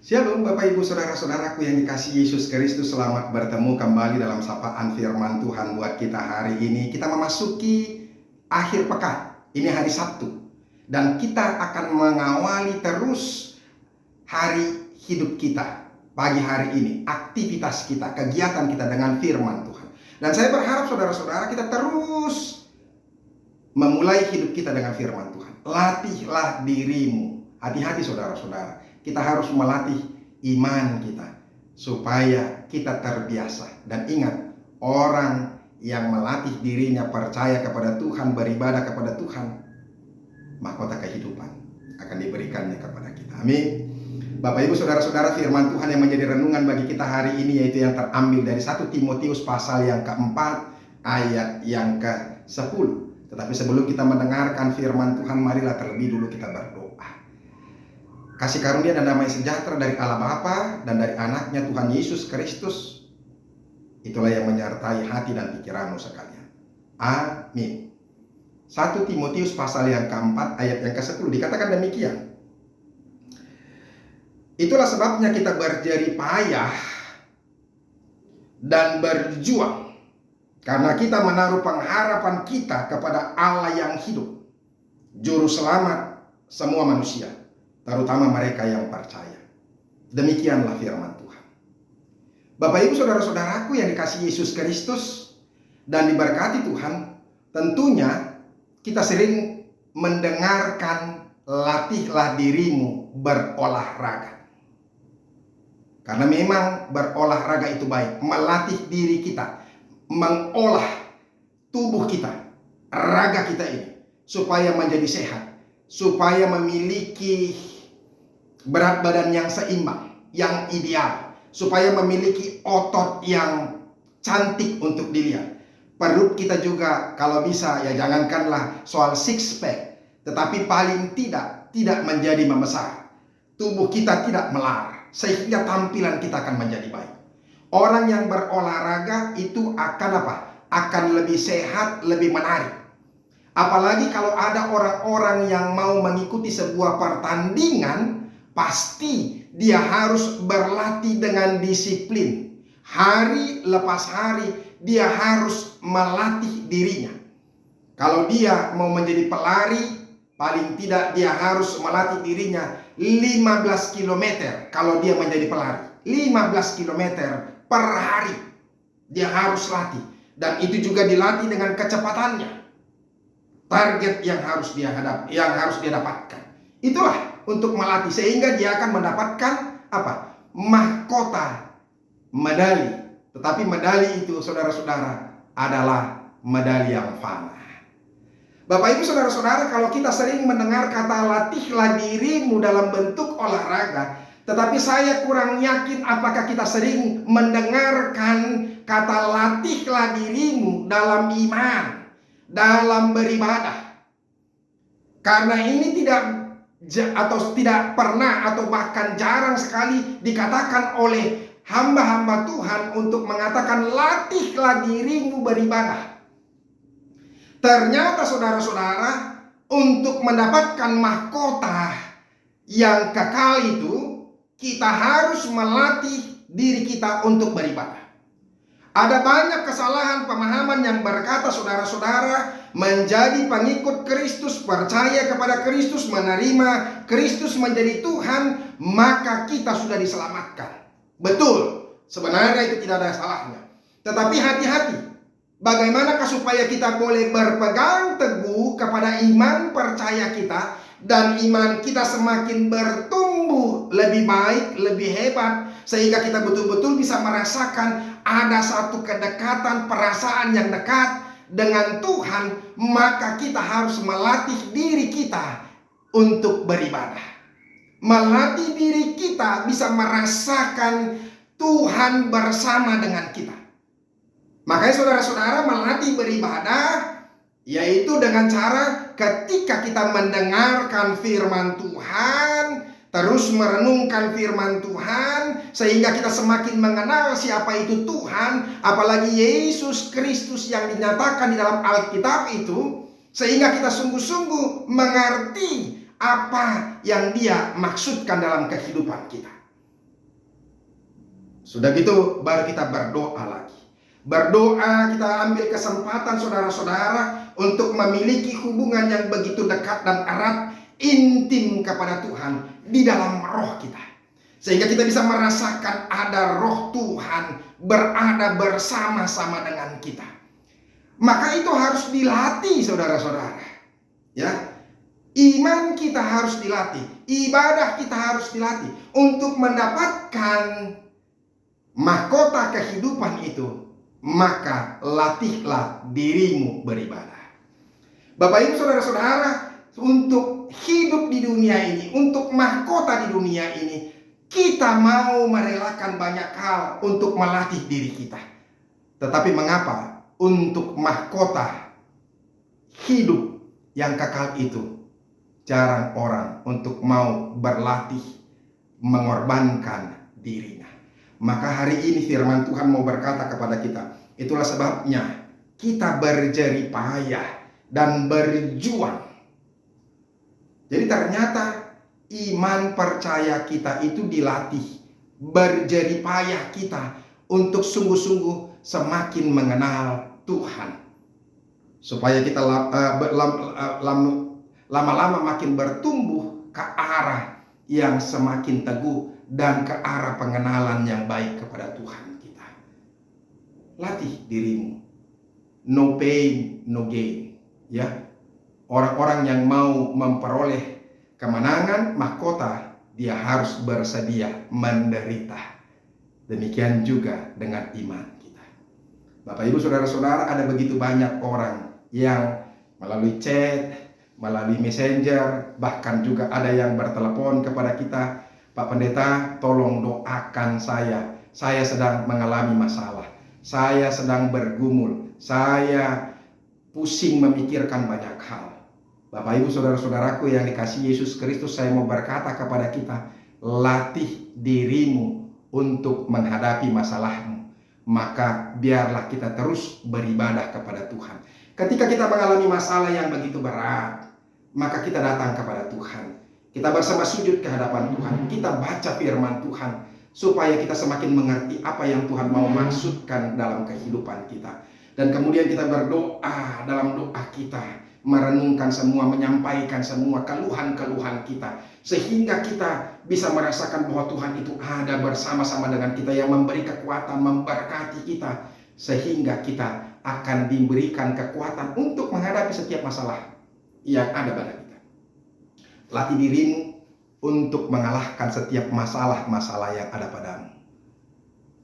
Shalom Bapak Ibu Saudara-saudaraku yang dikasihi Yesus Kristus. Selamat bertemu kembali dalam sapaan firman Tuhan buat kita hari ini. Kita memasuki akhir pekan. Ini hari Sabtu. Dan kita akan mengawali terus hari hidup kita. Pagi hari ini, aktivitas kita, kegiatan kita dengan firman Tuhan. Dan saya berharap saudara-saudara kita terus memulai hidup kita dengan firman Tuhan. Latihlah dirimu. Hati-hati saudara-saudara. Kita harus melatih iman kita supaya kita terbiasa. Dan ingat, orang yang melatih dirinya percaya kepada Tuhan, beribadah kepada Tuhan, mahkota kehidupan akan diberikannya kepada kita. Amin. Bapak Ibu Saudara-saudara, firman Tuhan yang menjadi renungan bagi kita hari ini yaitu yang terambil dari 1 Timotius pasal yang keempat ayat yang ke-10. Tetapi sebelum kita mendengarkan firman Tuhan, marilah terlebih dulu kita berdoa. Kasih karunia dan damai sejahtera dari Allah Bapa dan dari anaknya Tuhan Yesus Kristus, itulah yang menyertai hati dan pikiranmu sekalian. Amin. 1 Timotius pasal yang keempat ayat yang ke-10 dikatakan demikian. Itulah sebabnya kita berjerih payah dan berjuang, karena kita menaruh pengharapan kita kepada Allah yang hidup, juru selamat semua manusia, terutama mereka yang percaya. Demikianlah firman Tuhan. Bapak Ibu Saudara-saudaraku yang dikasihi Yesus Kristus dan diberkati Tuhan, tentunya kita sering mendengarkan latihlah dirimu berolahraga. Karena memang berolahraga itu baik, melatih diri kita, mengolah tubuh kita, raga kita ini supaya menjadi sehat, supaya memiliki berat badan yang seimbang, yang ideal, supaya memiliki otot yang cantik untuk dilihat. Perut kita juga kalau bisa ya jangankanlah soal six pack, tetapi paling tidak menjadi membesar. Tubuh kita tidak melar, sehingga tampilan kita akan menjadi baik. Orang yang berolahraga itu akan apa? Akan lebih sehat, lebih menarik. Apalagi kalau ada orang-orang yang mau mengikuti sebuah pertandingan, pasti dia harus berlatih dengan disiplin. Hari lepas hari dia harus melatih dirinya. Kalau dia mau menjadi pelari, paling tidak dia harus melatih dirinya 15 km kalau dia menjadi pelari. 15 km per hari dia harus latih. Dan itu juga dilatih dengan kecepatannya. Target yang harus dia dapatkan. Itulah untuk melatih sehingga dia akan mendapatkan apa? Mahkota medali. Tetapi medali itu saudara-saudara adalah medali yang fana. Bapak Ibu Saudara-saudara, kalau kita sering mendengar kata latihlah dirimu dalam bentuk olahraga, tetapi saya kurang yakin apakah kita sering mendengarkan kata latihlah dirimu dalam iman, dalam beribadah. Karena ini tidak pernah atau bahkan jarang sekali dikatakan oleh hamba-hamba Tuhan untuk mengatakan latihlah dirimu beribadah. Ternyata saudara-saudara, untuk mendapatkan mahkota yang kekal itu, kita harus melatih diri kita untuk beribadah. Ada banyak kesalahan pemahaman yang berkata saudara-saudara, menjadi pengikut Kristus, percaya kepada Kristus, menerima Kristus menjadi Tuhan, maka kita sudah diselamatkan. Betul, sebenarnya itu tidak ada salahnya. Tetapi hati-hati, bagaimanakah supaya kita boleh berpegang teguh kepada iman percaya kita, dan iman kita semakin bertumbuh lebih baik, lebih hebat, sehingga kita betul-betul bisa merasakan ada satu kedekatan, perasaan yang dekat dengan Tuhan. Maka kita harus melatih diri kita untuk beribadah, melatih diri kita bisa merasakan Tuhan bersama dengan kita. Makanya saudara-saudara, melatih beribadah yaitu dengan cara ketika kita mendengarkan firman Tuhan, terus merenungkan firman Tuhan, sehingga kita semakin mengenal siapa itu Tuhan, apalagi Yesus Kristus yang dinyatakan di dalam Alkitab itu, sehingga kita sungguh-sungguh mengerti apa yang Dia maksudkan dalam kehidupan kita. Sudah gitu baru kita berdoa lagi. Berdoa, kita ambil kesempatan saudara-saudara untuk memiliki hubungan yang begitu dekat dan erat, intim kepada Tuhan di dalam roh kita. Sehingga kita bisa merasakan ada roh Tuhan berada bersama-sama dengan kita. Maka itu harus dilatih saudara-saudara. Ya, iman kita harus dilatih, ibadah kita harus dilatih untuk mendapatkan mahkota kehidupan itu. Maka latihlah dirimu beribadah. Bapak Ibu saudara-saudara, untuk hidup di dunia ini, untuk mahkota di dunia ini, kita mau merelakan banyak hal untuk melatih diri kita. Tetapi mengapa untuk mahkota hidup yang kekal itu jarang orang untuk mau berlatih mengorbankan dirinya? Maka hari ini firman Tuhan mau berkata kepada kita, itulah sebabnya kita berjerih payah dan berjuang. Jadi ternyata iman percaya kita itu dilatih, berjerih payah kita untuk sungguh-sungguh semakin mengenal Tuhan. Supaya kita lama-lama makin bertumbuh ke arah yang semakin teguh dan ke arah pengenalan yang baik kepada Tuhan kita. Latih dirimu. No pain, no gain. Ya, orang-orang yang mau memperoleh kemenangan, mahkota, dia harus bersedia menderita. Demikian juga dengan iman kita. Bapak Ibu saudara-saudara, ada begitu banyak orang yang melalui chat, melalui messenger, bahkan juga ada yang bertelepon kepada kita, Pak Pendeta, tolong doakan saya. Saya sedang mengalami masalah. Saya sedang bergumul. Saya pusing memikirkan banyak hal. Bapak Ibu saudara-saudaraku yang dikasihi Yesus Kristus, saya mau berkata kepada kita, latih dirimu untuk menghadapi masalahmu. Maka biarlah kita terus beribadah kepada Tuhan. Ketika kita mengalami masalah yang begitu berat, maka kita datang kepada Tuhan. Kita bersama sujud ke hadapan Tuhan. Kita baca firman Tuhan supaya kita semakin mengerti apa yang Tuhan mau maksudkan dalam kehidupan kita. Dan kemudian kita berdoa, dalam doa kita merenungkan semua, menyampaikan semua keluhan-keluhan kita, sehingga kita bisa merasakan bahwa Tuhan itu ada bersama-sama dengan kita, yang memberi kekuatan, memberkati kita, sehingga kita akan diberikan kekuatan untuk menghadapi setiap masalah yang ada pada kita. Latih dirimu untuk mengalahkan setiap masalah-masalah yang ada padamu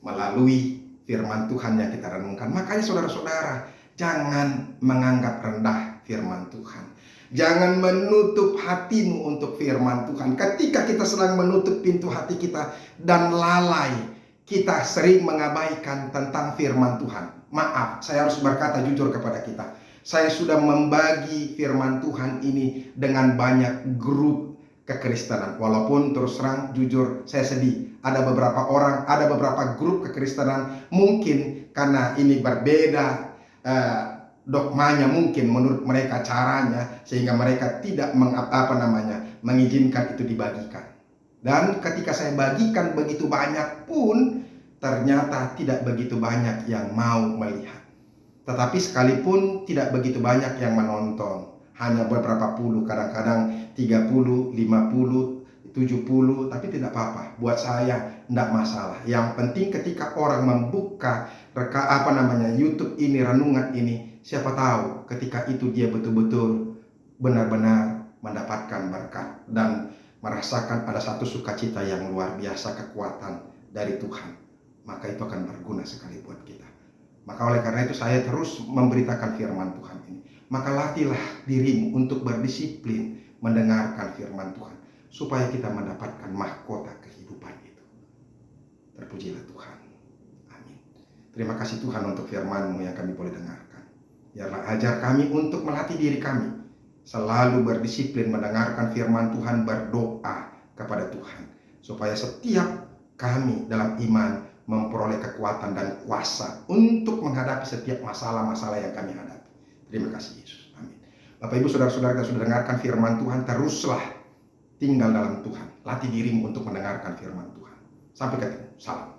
melalui firman Tuhan yang kita renungkan. Makanya saudara-saudara, jangan menganggap rendah firman Tuhan. Jangan menutup hatimu untuk firman Tuhan. Ketika kita sedang menutup pintu hati kita dan lalai, kita sering mengabaikan tentang firman Tuhan. Maaf, saya harus berkata jujur kepada kita. Saya sudah membagi firman Tuhan ini dengan banyak grup kekristenan. Walaupun terus terang jujur saya sedih. Ada beberapa orang, ada beberapa grup kekristenan, mungkin karena ini berbeda dogmanya, mungkin menurut mereka caranya, sehingga mereka tidak mengizinkan itu dibagikan. Dan ketika saya bagikan begitu banyak pun, ternyata tidak begitu banyak yang mau melihat. Tetapi sekalipun tidak begitu banyak yang menonton, hanya beberapa puluh, kadang-kadang 30, 50, 70, tapi tidak apa-apa. Buat saya tidak masalah. Yang penting ketika orang membuka YouTube ini, renungan ini, siapa tahu ketika itu dia betul-betul benar-benar mendapatkan berkat dan merasakan ada satu sukacita yang luar biasa, kekuatan dari Tuhan. Maka itu akan berguna sekali buat kita. Maka oleh karena itu saya terus memberitakan firman Tuhan ini. Maka latihlah dirimu untuk berdisiplin mendengarkan firman Tuhan, supaya kita mendapatkan mahkota kehidupan itu. Terpujilah Tuhan. Amin. Terima kasih Tuhan untuk firman-Mu yang kami boleh dengarkan. Biarlah ajar kami untuk melatih diri kami selalu berdisiplin mendengarkan firman Tuhan, berdoa kepada Tuhan, supaya setiap kami dalam iman memperoleh kekuatan dan kuasa untuk menghadapi setiap masalah-masalah yang kami hadapi. Terima kasih Yesus. Amin. Bapak Ibu saudara-saudara yang sudah dengarkan firman Tuhan, teruslah tinggal dalam Tuhan. Latih dirimu untuk mendengarkan firman Tuhan. Sampai ketemu. Salam.